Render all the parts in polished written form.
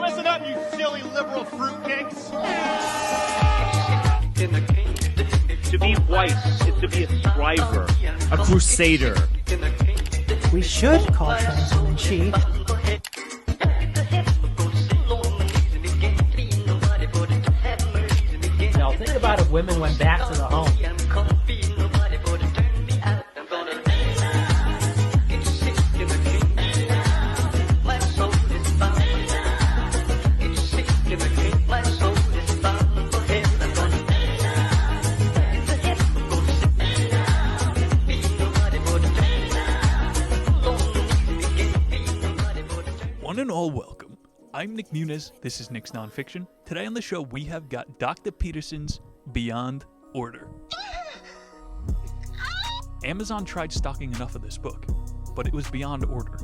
Listen up, you silly liberal fruitcakes. To be white is to be a striver, a crusader. We should call trans women she. Now think about if women went back to the home. One and all welcome. I'm Nick Muniz. This is Nick's Nonfiction. Today on the show, we have got Dr. Peterson's Beyond Order. Amazon tried stocking enough of this book, but it was beyond order.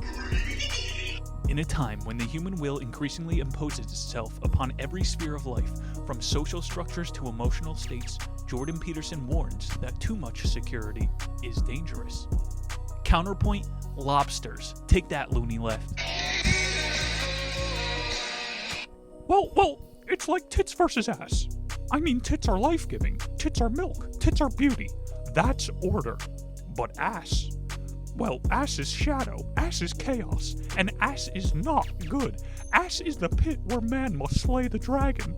In a time when the human will increasingly imposes itself upon every sphere of life, from social structures to emotional states, Jordan Peterson warns that too much security is dangerous. Counterpoint, lobsters. Take that, loony left. Well, it's like tits versus ass. I mean, tits are life-giving, tits are milk, tits are beauty. That's order. But ass, well, ass is shadow, ass is chaos, and ass is not good. Ass is the pit where man must slay the dragon.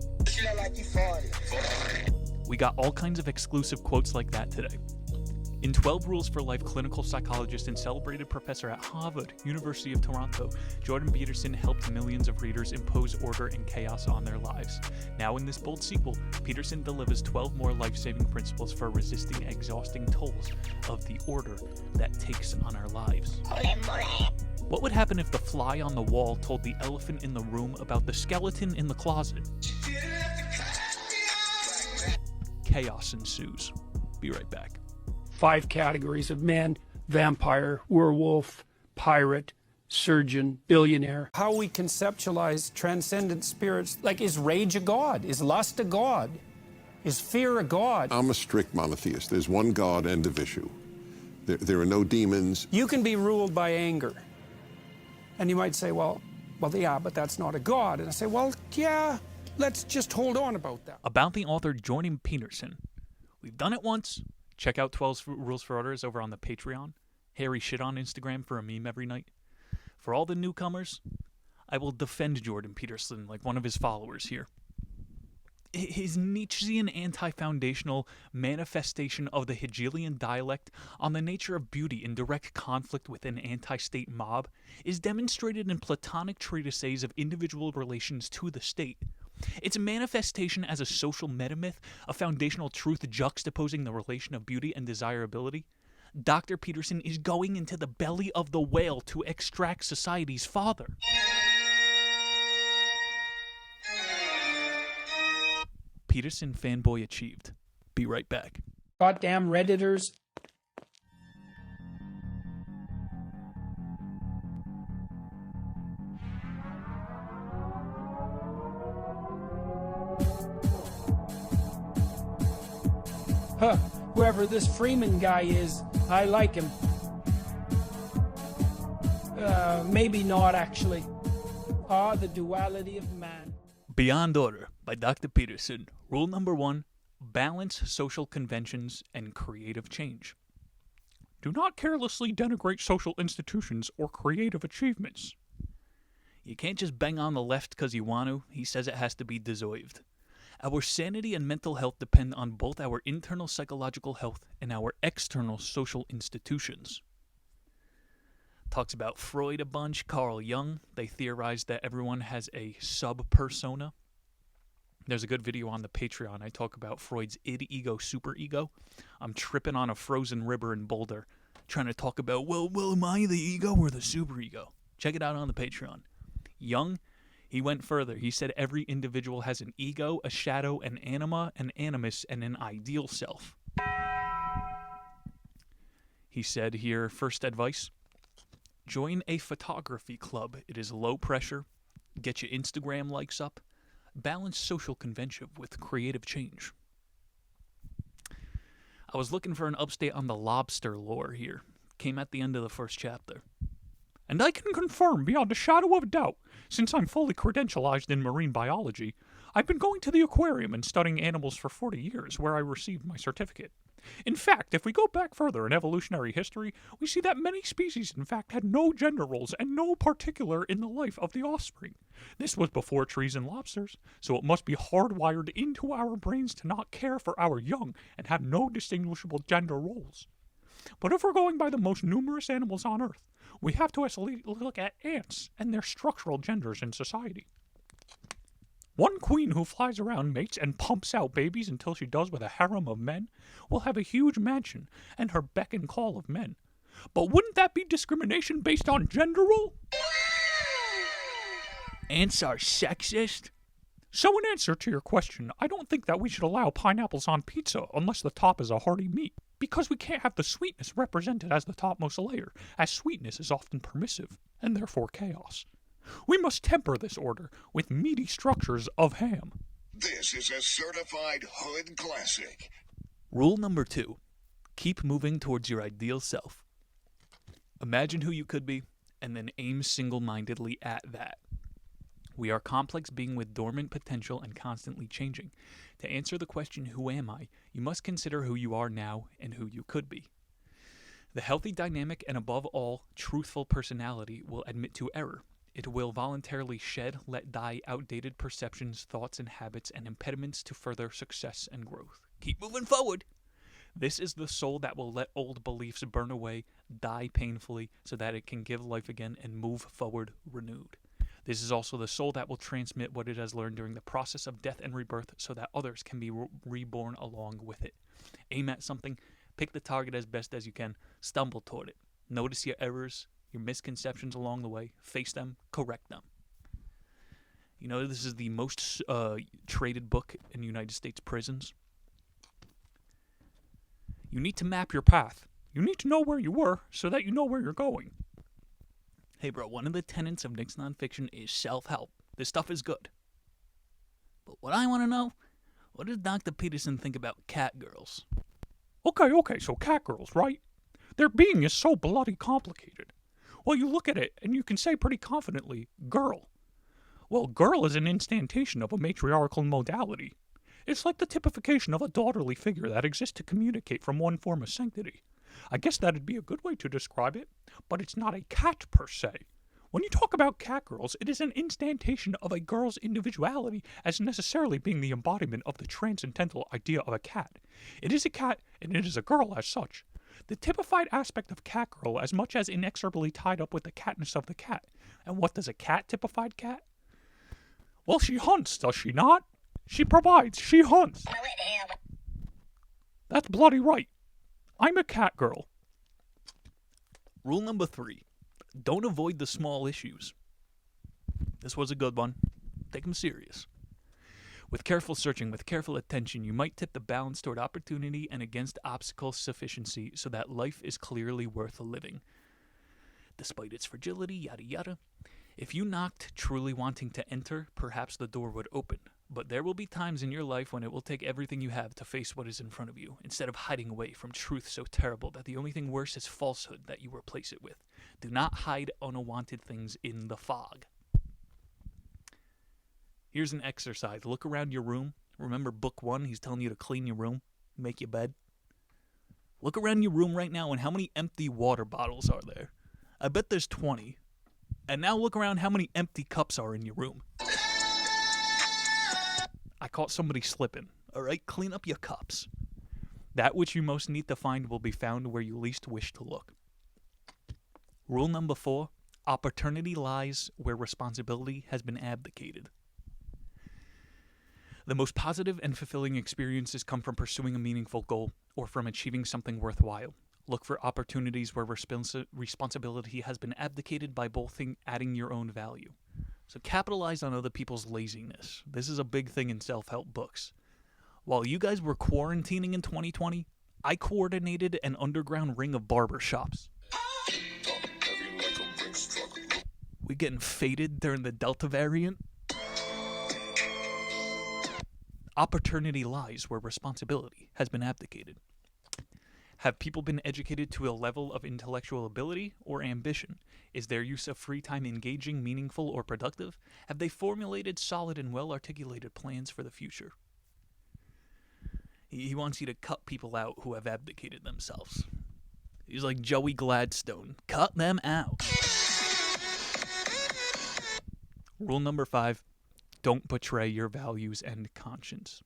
We got all kinds of exclusive quotes like that today. In 12 Rules for Life, clinical psychologist and celebrated professor at Harvard, University of Toronto, Jordan Peterson helped millions of readers impose order and chaos on their lives. Now in this bold sequel, Peterson delivers 12 more life-saving principles for resisting exhausting tolls of the order that takes on our lives. What would happen if the fly on the wall told the elephant in the room about the skeleton in the closet? Chaos ensues. Be right back. 5 categories of men: vampire, werewolf, pirate, surgeon, billionaire. How we conceptualize transcendent spirits, like, is rage a god? Is lust a god? Is fear a god? I'm a strict monotheist. There's one God, end of issue. There are no demons. You can be ruled by anger. And you might say, well, yeah, but that's not a god. And I say, well, yeah, let's just hold on about that. About the author Jordan Peterson. We've done it once. Check out 12 Rules for Orders over on the Patreon. Harry shit on Instagram for a meme every night. For all the newcomers, I will defend Jordan Peterson like one of his followers here. His Nietzschean anti-foundational manifestation of the Hegelian dialect on the nature of beauty in direct conflict with an anti-state mob is demonstrated in Platonic treatises of individual relations to the state. Its manifestation as a social metamyth, a foundational truth juxtaposing the relation of beauty and desirability. Dr. Peterson is going into the belly of the whale to extract society's father. Peterson fanboy achieved. Be right back. Goddamn Redditors. Whoever this Freeman guy is, I like him. Maybe not, actually. The duality of man. Beyond Order by Dr. Peterson. Rule number 1, balance social conventions and creative change. Do not carelessly denigrate social institutions or creative achievements. You can't just bang on the left because you want to. He says it has to be deserved. Our sanity and mental health depend on both our internal psychological health and our external social institutions. Talks about Freud a bunch, Carl Jung. They theorized that everyone has a sub-persona. There's a good video on the Patreon. I talk about Freud's id, ego, superego. I'm tripping on a frozen river in Boulder, trying to talk about, well, am I the ego or the superego? Check it out on the Patreon. Jung, he went further. He said every individual has an ego, a shadow, an anima, an animus, and an ideal self. He said here, first advice, join a photography club. It is low pressure. Get your Instagram likes up. Balance social convention with creative change. I was looking for an update on the lobster lore here. Came at the end of the first chapter. And I can confirm beyond a shadow of doubt, since I'm fully credentialized in marine biology, I've been going to the aquarium and studying animals for 40 years, where I received my certificate. In fact, if we go back further in evolutionary history, we see that many species, in fact, had no gender roles and no particular in the life of the offspring. This was before trees and lobsters, so it must be hardwired into our brains to not care for our young and have no distinguishable gender roles. But if we're going by the most numerous animals on Earth, we have to actually look at ants and their structural genders in society. One queen who flies around, mates, and pumps out babies until she does with a harem of men will have a huge mansion and her beck and call of men. But wouldn't that be discrimination based on gender role? Ants are sexist? So in answer to your question, I don't think that we should allow pineapples on pizza unless the top is a hearty meat, because we can't have the sweetness represented as the topmost layer, as sweetness is often permissive, and therefore chaos. We must temper this order with meaty structures of ham. This is a certified hood classic. Rule number 2. Keep moving towards your ideal self. Imagine who you could be, and then aim single-mindedly at that. We are complex being with dormant potential and constantly changing. To answer the question, who am I, you must consider who you are now and who you could be. The healthy dynamic and above all, truthful personality will admit to error. It will voluntarily shed, let die outdated perceptions, thoughts, and habits, and impediments to further success and growth. Keep moving forward. This is the soul that will let old beliefs burn away, die painfully, so that it can give life again and move forward renewed. This is also the soul that will transmit what it has learned during the process of death and rebirth so that others can be reborn along with it. Aim at something, pick the target as best as you can, stumble toward it. Notice your errors, your misconceptions along the way, face them, correct them. You know, this is the most traded book in United States prisons. You need to map your path. You need to know where you were so that you know where you're going. Hey bro, one of the tenets of Nick's nonfiction is self-help. This stuff is good. But what I want to know, what does Dr. Peterson think about cat girls? Okay, so cat girls, right? Their being is so bloody complicated. Well, you look at it, and you can say pretty confidently, girl. Well, girl is an instantation of a matriarchal modality. It's like the typification of a daughterly figure that exists to communicate from one form of sanctity. I guess that'd be a good way to describe it, but it's not a cat per se. When you talk about cat girls, it is an instantation of a girl's individuality as necessarily being the embodiment of the transcendental idea of a cat. It is a cat, and it is a girl as such. The typified aspect of cat girl as much as inexorably tied up with the catness of the cat. And what does a cat typified cat? Well, she hunts, does she not? She provides, she hunts. That's bloody right. I'm a cat girl. Rule number 3. Don't avoid the small issues. This was a good one. Take them serious. With careful searching, with careful attention, you might tip the balance toward opportunity and against obstacle sufficiency so that life is clearly worth living. Despite its fragility, yada yada. If you knocked, truly wanting to enter, perhaps the door would open. But there will be times in your life when it will take everything you have to face what is in front of you, instead of hiding away from truth so terrible that the only thing worse is falsehood that you replace it with. Do not hide unwanted things in the fog. Here's an exercise. Look around your room. Remember book 1, he's telling you to clean your room, make your bed. Look around your room right now and how many empty water bottles are there? I bet there's 20. And now look around how many empty cups are in your room. I caught somebody slipping. Alright, clean up your cups. That which you most need to find will be found where you least wish to look. Rule number 4. Opportunity lies where responsibility has been abdicated. The most positive and fulfilling experiences come from pursuing a meaningful goal or from achieving something worthwhile. Look for opportunities where responsibility has been abdicated by both adding your own value. So capitalize on other people's laziness. This is a big thing in self-help books. While you guys were quarantining in 2020, I coordinated an underground ring of barbershops. We getting faded during the Delta variant? Opportunity lies where responsibility has been abdicated. Have people been educated to a level of intellectual ability or ambition? Is their use of free time engaging, meaningful, or productive? Have they formulated solid and well-articulated plans for the future? He wants you to cut people out who have abdicated themselves. He's like Joey Gladstone. Cut them out. Rule number 5, don't betray your values and conscience.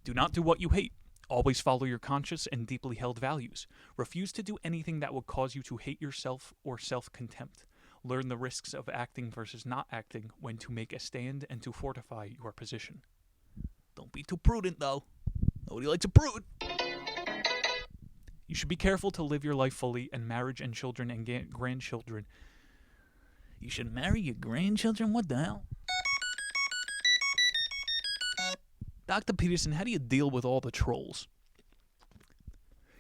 Do not do what you hate. Always follow your conscious and deeply held values. Refuse to do anything that would cause you to hate yourself or self-contempt. Learn the risks of acting versus not acting, when to make a stand and to fortify your position. Don't be too prudent, though. Nobody likes a prude. You should be careful to live your life fully, and marriage and children and grandchildren. You should marry your grandchildren? What the hell? Dr. Peterson, how do you deal with all the trolls?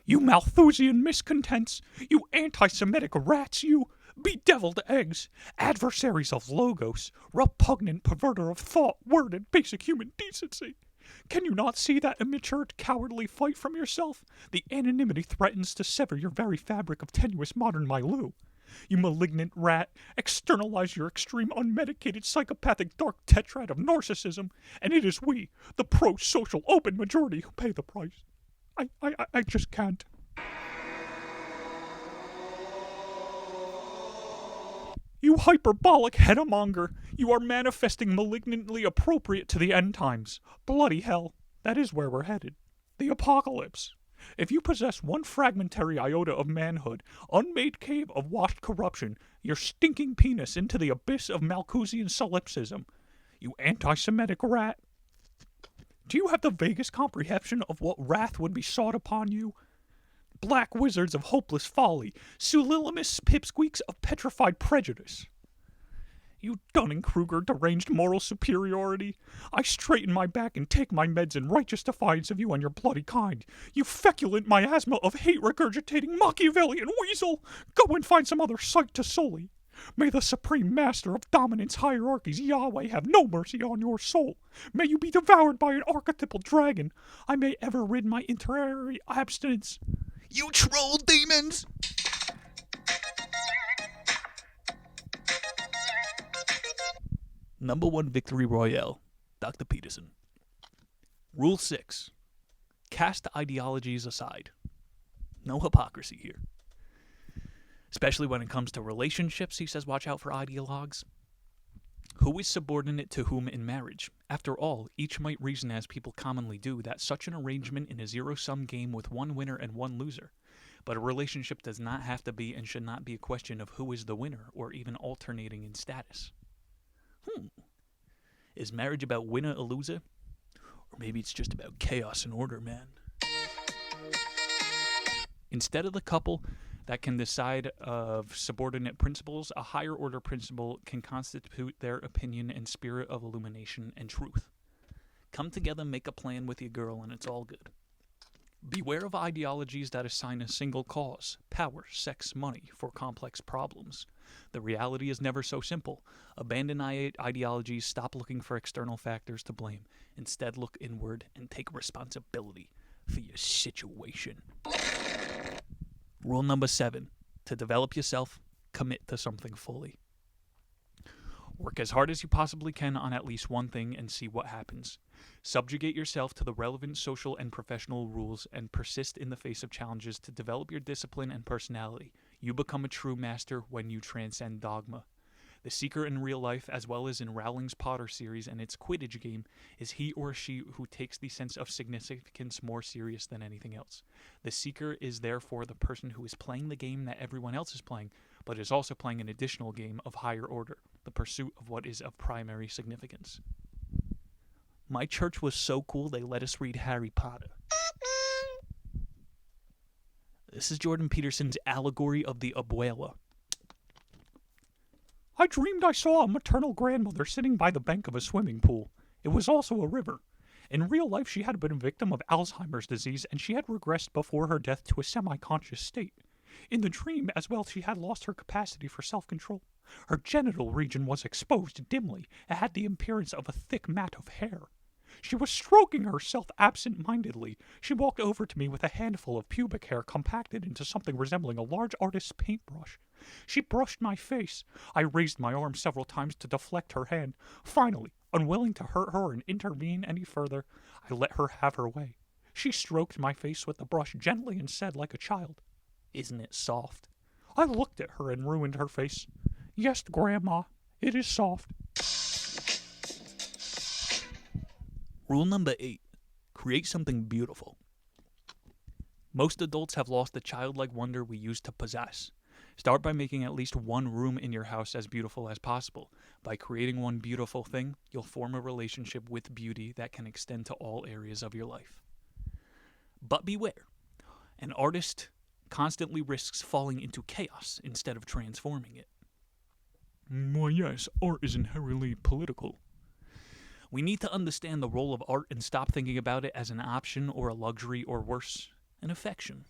You Malthusian miscontents, you anti-Semitic rats, you bedeviled eggs, adversaries of logos, repugnant perverter of thought, word, and basic human decency. Can you not see that immature, cowardly fight from yourself? The anonymity threatens to sever your very fabric of tenuous modern milieu. You malignant rat, externalize your extreme unmedicated psychopathic dark tetrad of narcissism, and it is we, the pro-social open majority, who pay the price. I just can't. You hyperbolic hedamonger, you are manifesting malignantly appropriate to the end times. Bloody hell, that is where we're headed. The apocalypse. If you possess one fragmentary iota of manhood, unmade cave of washed corruption, your stinking penis into the abyss of Malthusian solipsism, you anti-Semitic rat. Do you have the vaguest comprehension of what wrath would be sought upon you? Black wizards of hopeless folly, Sulilimus pipsqueaks of petrified prejudice. You Dunning-Kruger deranged moral superiority. I straighten my back and take my meds in righteous defiance of you and your bloody kind. You feculent miasma of hate regurgitating Machiavellian weasel. Go and find some other sight to sully. May the supreme master of dominance hierarchies, Yahweh, have no mercy on your soul. May you be devoured by an archetypal dragon. I may ever rid my interary abstinence. You troll demons! Number 1 victory royale, Dr. Peterson. Rule 6, cast ideologies aside. No hypocrisy here. Especially when it comes to relationships, he says watch out for ideologues. Who is subordinate to whom in marriage? After all, each might reason, as people commonly do, that such an arrangement in a zero-sum game with one winner and one loser. But a relationship does not have to be and should not be a question of who is the winner or even alternating in status. Is marriage about winner or loser? Or maybe it's just about chaos and order, man. Instead of the couple that can decide of subordinate principles, a higher order principle can constitute their opinion and spirit of illumination and truth. Come together, make a plan with your girl, and it's all good. Beware of ideologies that assign a single cause, power, sex, money, for complex problems. The reality is never so simple. Abandon ideologies, stop looking for external factors to blame. Instead, look inward and take responsibility for your situation. Rule number 7, to develop yourself, commit to something fully. Work as hard as you possibly can on at least one thing and see what happens. Subjugate yourself to the relevant social and professional rules and persist in the face of challenges to develop your discipline and personality. You become a true master when you transcend dogma. The seeker in real life, as well as in Rowling's Potter series and its Quidditch game, is he or she who takes the sense of significance more serious than anything else. The seeker is therefore the person who is playing the game that everyone else is playing, but is also playing an additional game of higher order, the pursuit of what is of primary significance. My church was so cool they let us read Harry Potter. This is Jordan Peterson's allegory of the abuela. I dreamed I saw a maternal grandmother sitting by the bank of a swimming pool. It was also a river. In real life, she had been a victim of Alzheimer's disease, and she had regressed before her death to a semi-conscious state. In the dream, as well, she had lost her capacity for self-control. Her genital region was exposed dimly. It had the appearance of a thick mat of hair. She was stroking herself absent-mindedly. She walked over to me with a handful of pubic hair compacted into something resembling a large artist's paintbrush. She brushed my face. I raised my arm several times to deflect her hand. Finally, unwilling to hurt her and intervene any further, I let her have her way. She stroked my face with the brush gently and said like a child, "Isn't it soft?" I looked at her and ruined her face. "Yes, Grandma, it is soft." Rule number 8. Create something beautiful. Most adults have lost the childlike wonder we used to possess. Start by making at least one room in your house as beautiful as possible. By creating one beautiful thing, you'll form a relationship with beauty that can extend to all areas of your life. But beware. An artist constantly risks falling into chaos instead of transforming it. Well, yes, art is inherently political. We need to understand the role of art and stop thinking about it as an option or a luxury or worse, an affection.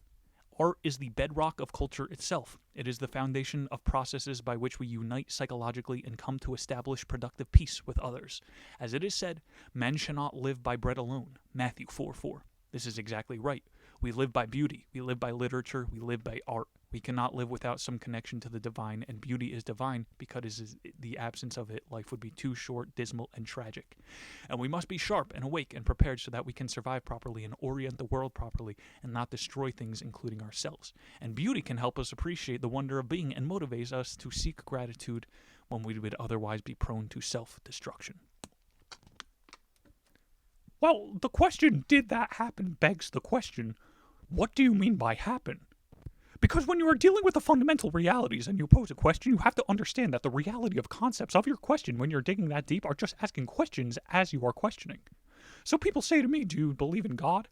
Art is the bedrock of culture itself. It is the foundation of processes by which we unite psychologically and come to establish productive peace with others. As it is said, men shall not live by bread alone. Matthew 4:4. This is exactly right. We live by beauty. We live by literature. We live by art. We cannot live without some connection to the divine, and beauty is divine because in the absence of it, life would be too short, dismal, and tragic. And we must be sharp and awake and prepared so that we can survive properly and orient the world properly and not destroy things, including ourselves. And beauty can help us appreciate the wonder of being and motivates us to seek gratitude when we would otherwise be prone to self-destruction. Well, the question, did that happen, begs the question, what do you mean by happen? Because when you are dealing with the fundamental realities and you pose a question, you have to understand that the reality of concepts of your question when you're digging that deep are just asking questions as you are questioning. So people say to me, do you believe in God?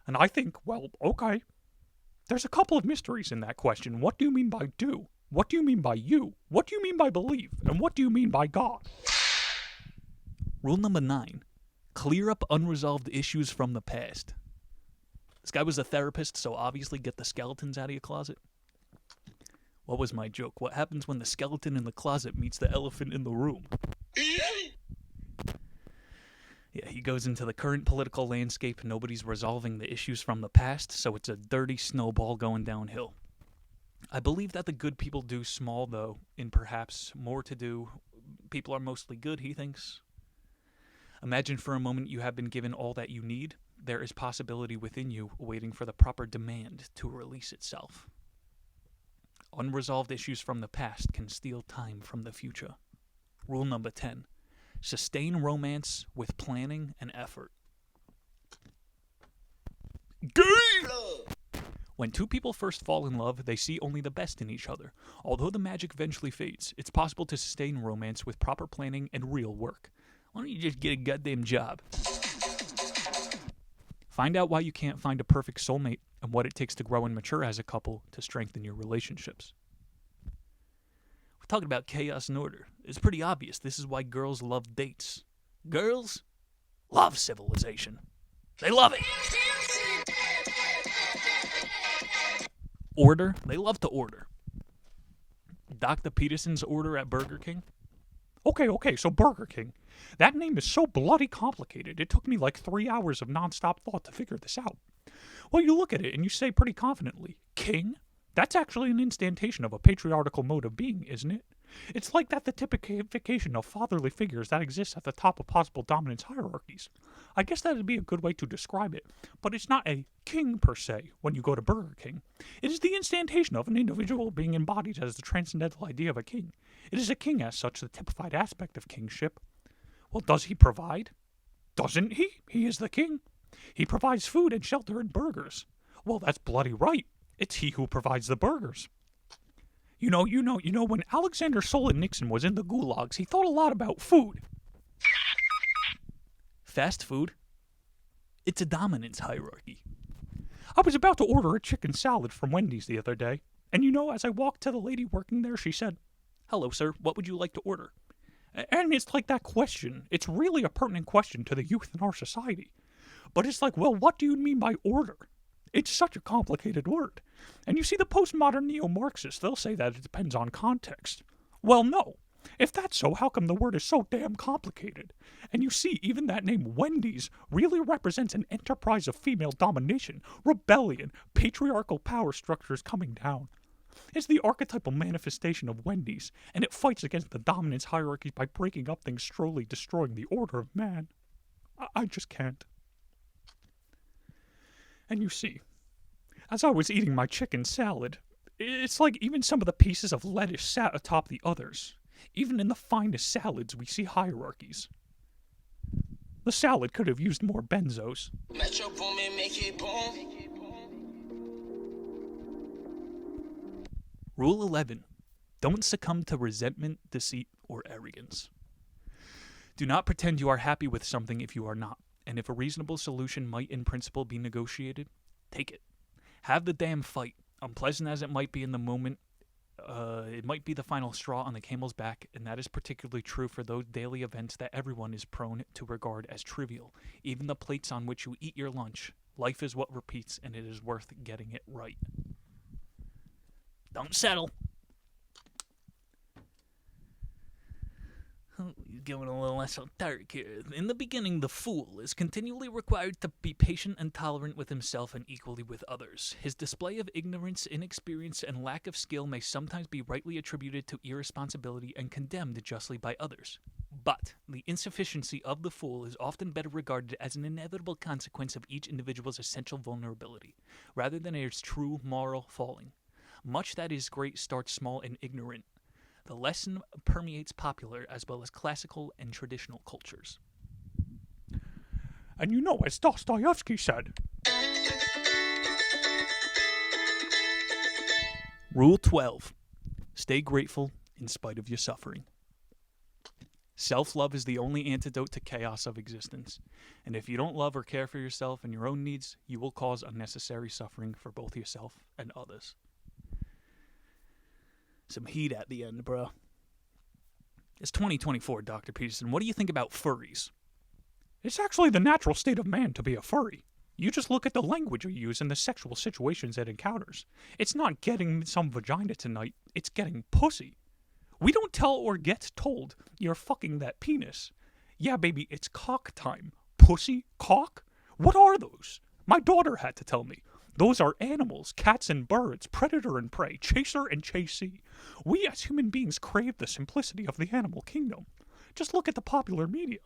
And I think, well, okay. There's a couple of mysteries in that question. What do you mean by do? What do you mean by you? What do you mean by believe? And what do you mean by God? Rule number 9. Clear up unresolved issues from the past. This guy was a therapist, so obviously get the skeletons out of your closet. What was my joke? What happens when the skeleton in the closet meets the elephant in the room? Yeah, he goes into the current political landscape. Nobody's resolving the issues from the past, so it's a dirty snowball going downhill. I believe that the good people do small, though, in perhaps more to do. People are mostly good, he thinks. Imagine for a moment you have been given all that you need. There is possibility within you waiting for the proper demand to release itself. Unresolved issues from the past can steal time from the future. Rule number 10. Sustain romance with planning and effort. When two people first fall in love, they see only the best in each other. Although the magic eventually fades, it's possible to sustain romance with proper planning and real work. Why don't you just get a goddamn job? Find out why you can't find a perfect soulmate and what it takes to grow and mature as a couple to strengthen your relationships. We're talking about chaos and order. It's pretty obvious. This is why girls love dates. Girls love civilization. They love it. Order. They love to order. Dr. Peterson's order at Burger King. Okay, so Burger King. That name is so bloody complicated. It took me like 3 hours of nonstop thought to figure this out. Well, you look at it and you say pretty confidently, King? That's actually an instantation of a patriarchal mode of being, isn't it? It's like that the typification of fatherly figures that exists at the top of possible dominance hierarchies. I guess that would be a good way to describe it, but it's not a king per se when you go to Burger King. It is the instantation of an individual being embodied as the transcendental idea of a king. It is a king as such, the typified aspect of kingship. Well, does he provide? Doesn't he? He is the king. He provides food and shelter and burgers. Well, that's bloody right. It's he who provides the burgers. You know, when Alexander Solzhenitsyn was in the gulags, he thought a lot about food. Fast food? It's a dominance hierarchy. I was about to order a chicken salad from Wendy's the other day, and as I walked to the lady working there, she said, "Hello, sir, what would you like to order?" And it's like that question. It's really a pertinent question to the youth in our society. But it's like, well, what do you mean by order? It's such a complicated word. And you see the postmodern neo-Marxists, they'll say that it depends on context. Well, no. If that's so, how come the word is so damn complicated? And you see, even that name Wendy's really represents an enterprise of female domination, rebellion, patriarchal power structures coming down. It's the archetypal manifestation of Wendy's, and it fights against the dominance hierarchies by breaking up things, slowly destroying the order of man. I just can't. And you see, as I was eating my chicken salad, it's like even some of the pieces of lettuce sat atop the others. Even in the finest salads, we see hierarchies. The salad could have used more benzos. Metro Boomin, make it boom. Rule 11. Don't succumb to resentment, deceit, or arrogance. Do not pretend you are happy with something if you are not, and if a reasonable solution might in principle be negotiated, take it. Have the damn fight. Unpleasant as it might be in the moment, it might be the final straw on the camel's back, and that is particularly true for those daily events that everyone is prone to regard as trivial, even the plates on which you eat your lunch. Life is what repeats, and it is worth getting it right. Don't settle. Going a little esoteric here. In the beginning, the fool is continually required to be patient and tolerant with himself and equally with others. His display of ignorance, inexperience, and lack of skill may sometimes be rightly attributed to irresponsibility and condemned justly by others. But the insufficiency of the fool is often better regarded as an inevitable consequence of each individual's essential vulnerability, rather than its true moral falling. Much that is great starts small and ignorant. The lesson permeates popular as well as classical and traditional cultures. And you know, as Dostoevsky said, Rule 12. Stay grateful in spite of your suffering. Self-love is the only antidote to chaos of existence. And if you don't love or care for yourself and your own needs, you will cause unnecessary suffering for both yourself and others. Some heat at the end, bro. It's 2024, Dr. Peterson. What do you think about furries? it's actually the natural state of man to be a furry. You just look at the language you use and the sexual situations it encounters. It's not getting some vagina tonight, it's getting pussy. We don't tell or get told you're fucking that penis. Yeah, baby, it's cock time. Pussy? Cock? What are those? My daughter had to tell me. Those are animals, cats and birds, predator and prey, chaser and chasee. We as human beings crave the simplicity of the animal kingdom. Just look at the popular media.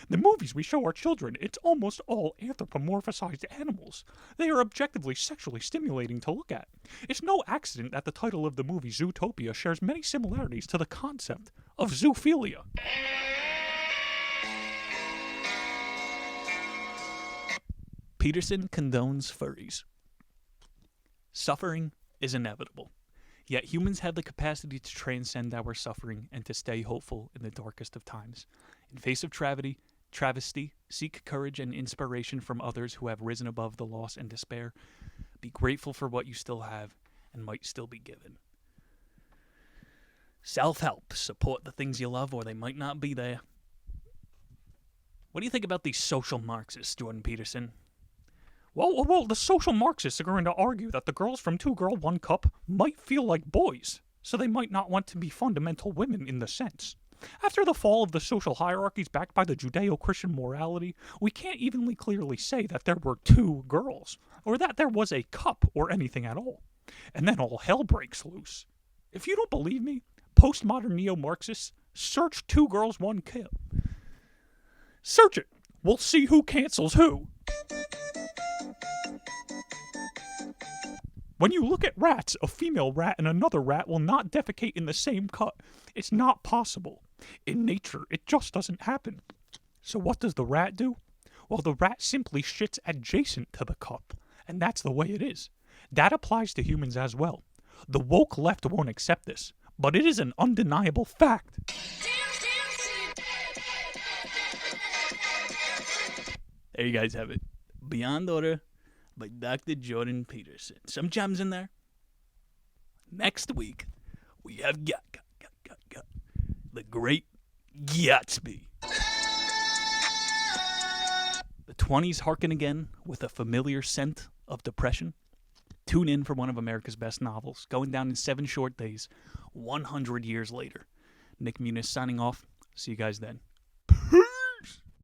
The movies we show our children, it's almost all anthropomorphized animals. They are objectively sexually stimulating to look at. It's no accident that the title of the movie Zootopia shares many similarities to the concept of zoophilia. Peterson condones furries. Suffering is inevitable, yet humans have the capacity to transcend our suffering and to stay hopeful in the darkest of times. In face of travesty, seek courage and inspiration from others who have risen above the loss and despair. Be grateful for what you still have and might still be given. Self-help. Support the things you love or they might not be there. What do you think about these social Marxists, Jordan Peterson? Well, the social Marxists are going to argue that the girls from 2 Girl 1 Cup might feel like boys, so they might not want to be fundamental women in the sense. After the fall of the social hierarchies backed by the Judeo-Christian morality, we can't evenly clearly say that there were 2 girls, or that there was a cup or anything at all. And then all hell breaks loose. If you don't believe me, postmodern neo-Marxists, search 2 Girls 1 Cup. Search it. We'll see who cancels who. When you look at rats, a female rat and another rat will not defecate in the same cut. It's not possible. In nature, it just doesn't happen. So what does the rat do? Well, the rat simply shits adjacent to the cup, and that's the way it is. That applies to humans as well. The woke left won't accept this, but it is an undeniable fact. There you guys have it. Beyond Order by Dr. Jordan Peterson. Some gems in there. Next week, we have got the Great Gatsby. The 20s harken again with a familiar scent of depression. Tune in for one of America's best novels, going down in 7 short days, 100 years later. Nick Muniz signing off. See you guys then.